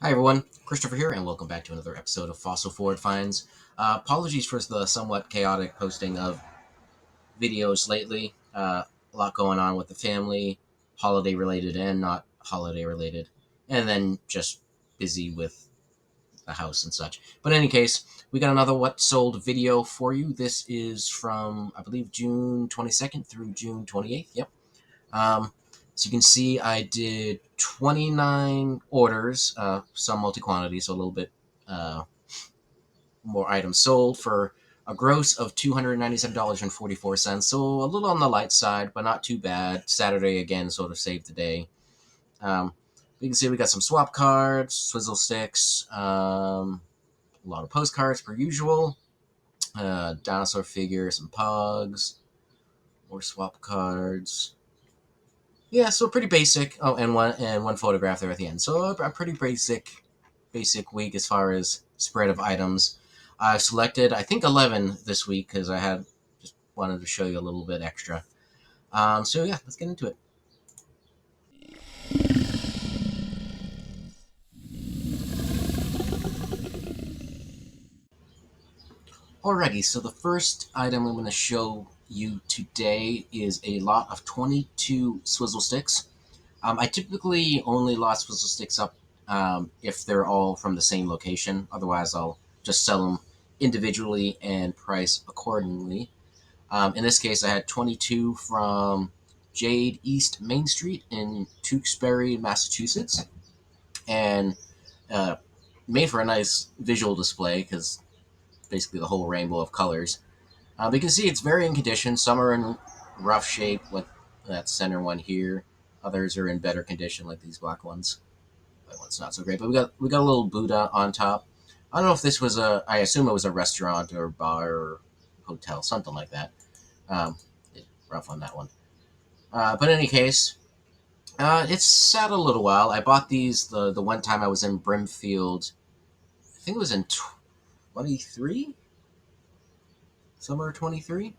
Hi everyone, Christopher here, and welcome back to another episode of Fossil Forward Finds. Apologies for the somewhat chaotic posting of videos lately. A lot going on with the family, holiday related and not holiday related, and then just busy with the house and such. But in any case, we got another What Sold video for you. This is from, I believe, June 22nd through June 28th. Yep. So you can see I did 29 orders, some multi-quantity, so a little bit uh, more items sold for a gross of $297.44. So a little on the light side, but not too bad. Saturday again sort of saved the day. You can see we got some swap cards, Swizzle Sticks, a lot of postcards per usual, Dinosaur figures, some POGs, more swap cards. Yeah, so pretty basic. Oh, and one photograph there at the end. So a pretty basic week as far as spread of items. I've selected I think 11 this week because I had just wanted to show you a little bit extra. So yeah, let's get into it. Alrighty, so the first item I'm going to show you today is a lot of 22 Swizzle Sticks. I typically only lot Swizzle Sticks up if they're all from the same location. Otherwise, I'll just sell them individually and price accordingly. In this case, I had 22 from Jade East Main Street in Tewksbury, Massachusetts, and uh, made for a nice visual display because basically the whole rainbow of colors. But you can see it's very in condition. Some are in rough shape, like that center one here. Others are in better condition, like these black ones. That one's not so great. But we got a little Buddha on top. I don't know if this was a. I assume it was a restaurant or bar or hotel, something like that. Um, Rough on that one. But in any case, it's sat a little while. I bought these the one time I was in Brimfield. I think it was in 23, summer 23.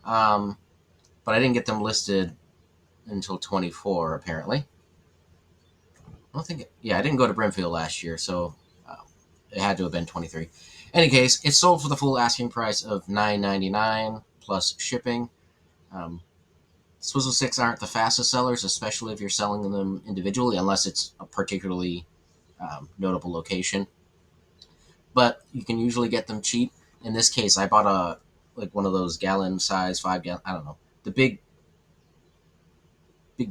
Um, but I didn't get them listed until 24 apparently. I don't think. Yeah, I didn't go to Brimfield last year, so it had to have been 23. Any case, it sold for the full asking price of $9.99 plus shipping. Um, Swizzle sticks aren't the fastest sellers, especially if you're selling them individually, unless it's a particularly notable location. But you can usually get them cheap. In this case, I bought a like one of those gallon size 5 gallon. I don't know, the big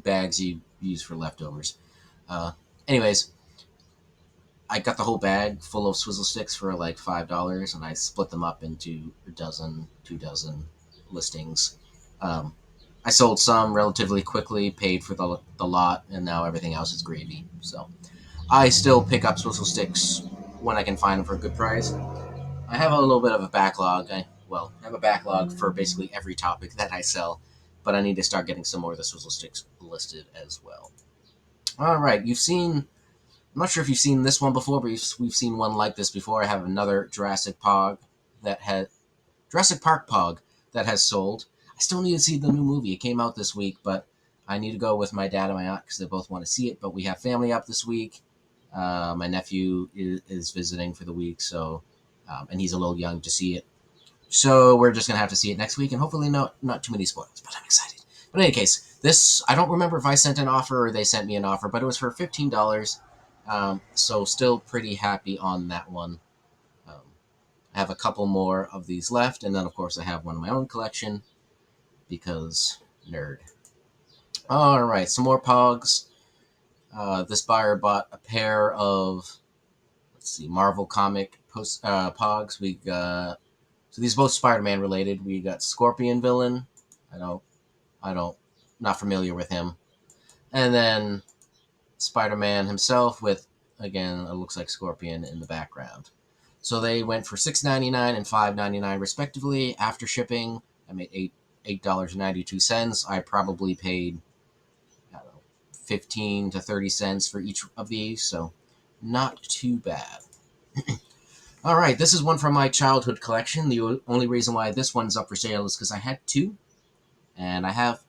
bags you use for leftovers. Uh, Anyways, I got the whole bag full of Swizzle sticks for like $5, and I split them up into a dozen, 2 dozen listings. Um, I sold some relatively quickly, paid for the lot, and now everything else is gravy. So I still pick up Swizzle sticks when I can find them for a good price. I have a little bit of a backlog. I have a backlog for basically every topic that I sell, but I need to start getting some more of the Swizzle sticks listed as well. All right, you've seen. I'm not sure if you've seen this one before, but we've seen one like this before. I have another Jurassic Park Pog that has sold. I still need to see the new movie. It came out this week, but I need to go with my dad and my aunt because they both want to see it. But we have family up this week. My nephew is visiting for the week, so and he's a little young to see it. So we're just gonna have to see it next week, and hopefully not too many spoilers. But I'm excited. But in any case, this I don't remember if I sent an offer or they sent me an offer, but it was for $15. So still pretty happy on that one. Um, I have a couple more of these left, and then of course I have one in my own collection because nerd. All right, some more Pogs. This buyer bought a pair of Marvel comic Pogs. We got so these are both Spider-Man related. We got Scorpion villain. I don't I don't not familiar with him, and then Spider-Man himself with again it looks like Scorpion in the background. So they went for $6.99 and $5.99 respectively. After shipping, I made $8.92. I probably paid I don't know 15 to 30 cents for each of these, so not too bad. All right, this is one from my childhood collection. The only reason why this one's up for sale is because I had two, and I have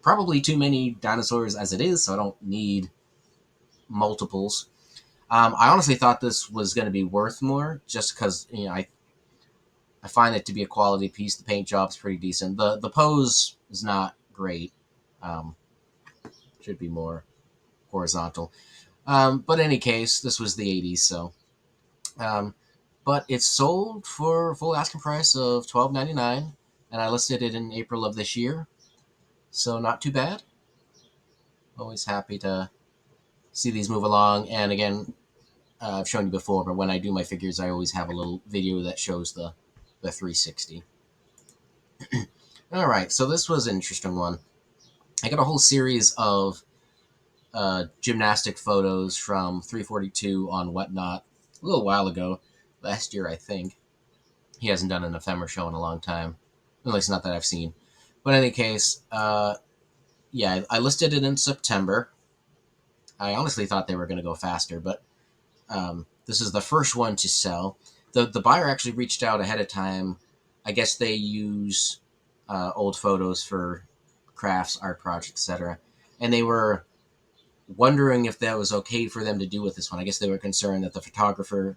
probably too many dinosaurs as it is, so I don't need multiples. I honestly thought this was going to be worth more, just because I find it to be a quality piece. The paint job's pretty decent. The pose is not great. Um, should be more horizontal. But in any case, this was the '80s, so. Um, but it's sold for full asking price of $12.99, and I listed it in April of this year, so not too bad. Always happy to see these move along. And again, I've shown you before, but when I do my figures, I always have a little video that shows the 360. All right, so this was an interesting one. I got a whole series of gymnastic photos from 342 on Whatnot a little while ago, last year, I think. He hasn't done an ephemera show in a long time, at least not that I've seen. But in any case, yeah, I listed it in September. I honestly thought they were going to go faster, but this is the first one to sell. The buyer actually reached out ahead of time. I guess they use old photos for crafts, art projects, etc. And they were wondering if that was okay for them to do with this one. I guess they were concerned that the photographer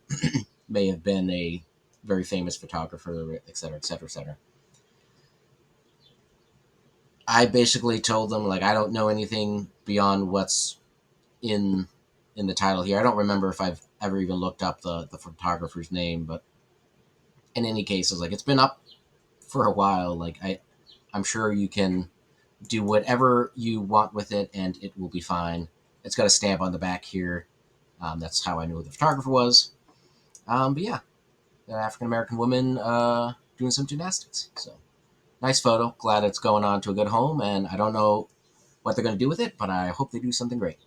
may have been a very famous photographer, et cetera, et cetera, et cetera. I basically told them, like, I don't know anything beyond what's in the title here. I don't remember if I've ever even looked up the photographer's name, but in any case, I was like, it's been up for a while. Like, I'm sure you can do whatever you want with it, and it will be fine. It's got a stamp on the back here. That's how I knew who the photographer was. But yeah, an African American woman doing some gymnastics. So nice photo. Glad it's going on to a good home, and I don't know what they're going to do with it, but I hope they do something great.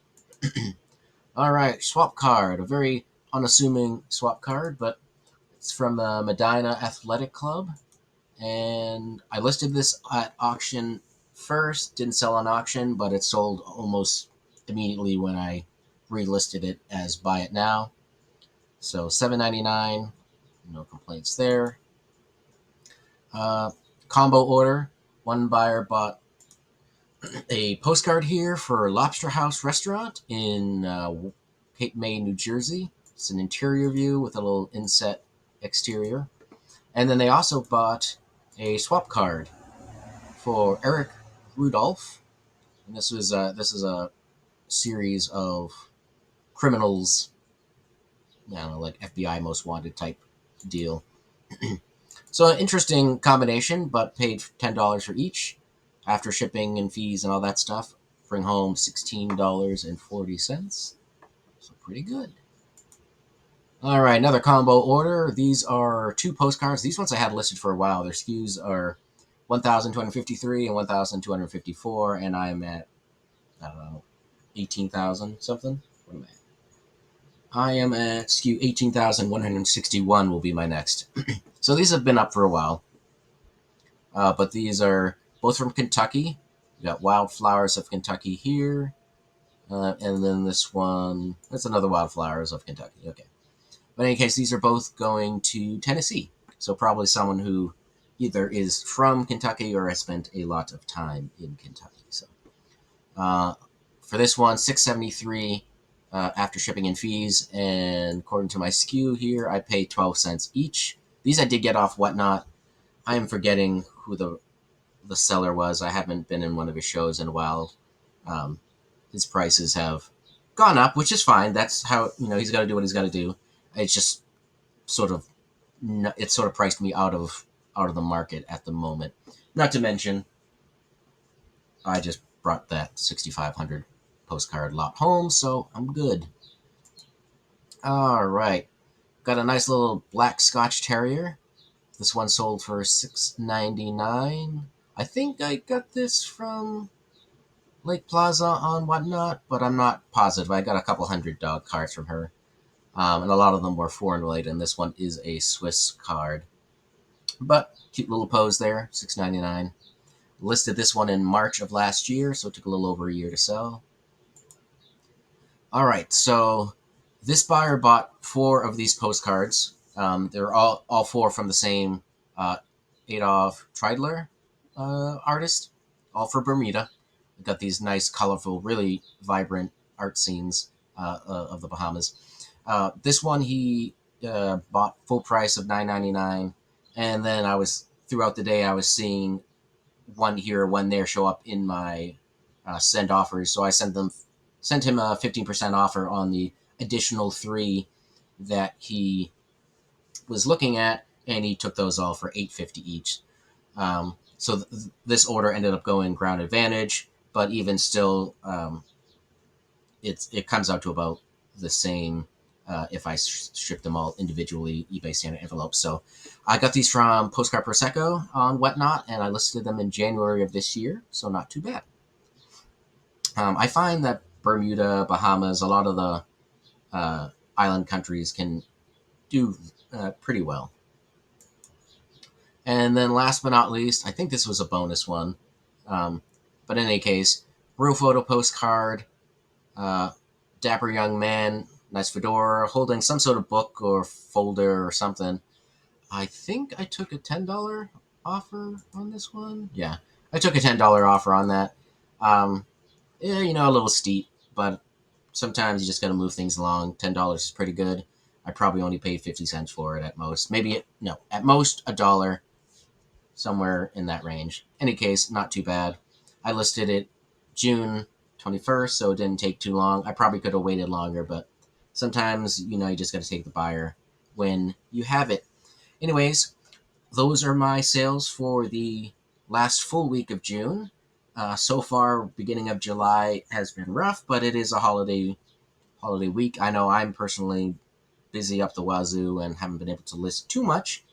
All right, swap card. A very unassuming swap card, but it's from the Medina Athletic Club, and I listed this at auction first. Didn't sell on auction, but it sold almost immediately when I relisted it as buy it now. So $7.99, no complaints there. Combo order. One buyer bought a postcard here for Lobster House Restaurant in Cape May, New Jersey. It's an interior view with a little inset exterior. And then they also bought a swap card for Eric Rudolph. And this is a series of criminals, I don't know, like FBI Most Wanted type deal. So an interesting combination, but paid $10 for each after shipping and fees and all that stuff. Bring home $16.40. So pretty good. All right, another combo order. These are two postcards. These ones I had listed for a while. Their SKUs are 1,253 and 1,254, and I'm at, I don't know, 18,000 something. What am I at? I am at SKU 18,161 will be my next. So these have been up for a while. But these are both from Kentucky. We got Wildflowers of Kentucky here. And then this one, that's another Wildflowers of Kentucky. Okay. But in any case, these are both going to Tennessee. So probably someone who either is from Kentucky or has spent a lot of time in Kentucky. So for this one, $6.73 after shipping and fees. And according to my SKU here, I pay 12 cents each. These I did get off Whatnot. I am forgetting who the seller was. I haven't been in one of his shows in a while. His prices have gone up, which is fine. That's how, he's got to do what he's got to do. It's just sort of priced me out of the market at the moment. Not to mention, I just brought that 6,500 postcard lot home, so I'm good. All right, got a nice little black Scotch Terrier. This one sold for $6.99. I think I got this from Lake Plaza on Whatnot, but I'm not positive. I got a couple hundred dog cards from her. And a lot of them were foreign related, and this one is a Swiss card. But cute little pose there, $6.99. Listed this one in March of last year, so it took a little over a year to sell. All right, so this buyer bought 4 of these postcards. They're all 4 from the same Adolf Treidler artist, all for Bermuda. We've got these nice, colorful, really vibrant art scenes of the Bahamas. This one he bought full price of $9.99, and then I was throughout the day I was seeing one here, one there show up in my send offers. So I sent him a 15% offer on the additional three that he was looking at, and he took those all for $8.50 each. So this order ended up going ground advantage, but even still, it comes out to about the same if I ship them all individually, eBay standard envelopes. So I got these from Postcard Prosecco on Whatnot, and I listed them in January of this year, so not too bad. I find that Bermuda, Bahamas, a lot of the island countries can do pretty well. And then last but not least, I think this was a bonus one. But in any case, real photo postcard, dapper young man, nice fedora, holding some sort of book or folder or something. I think I took a $10 offer on this one. Yeah, I took a $10 offer on that. Yeah, a little steep, but sometimes you just got to move things along. $10 is pretty good. I probably only paid 50 cents for it at most. At most $1, somewhere in that range. Any case, not too bad. I listed it June 21st, so it didn't take too long. I probably could have waited longer, but sometimes, you just got to take the buyer when you have it. Anyways, those are my sales for the last full week of June. So far, beginning of July has been rough, but it is a holiday week. I know I'm personally busy up the wazoo and haven't been able to list too much.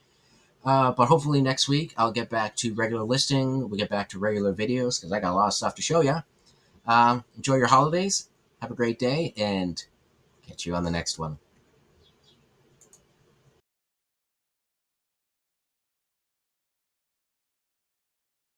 But hopefully next week I'll get back to regular listing. We'll get back to regular videos because I got a lot of stuff to show you. Enjoy your holidays. Have a great day, and catch you on the next one.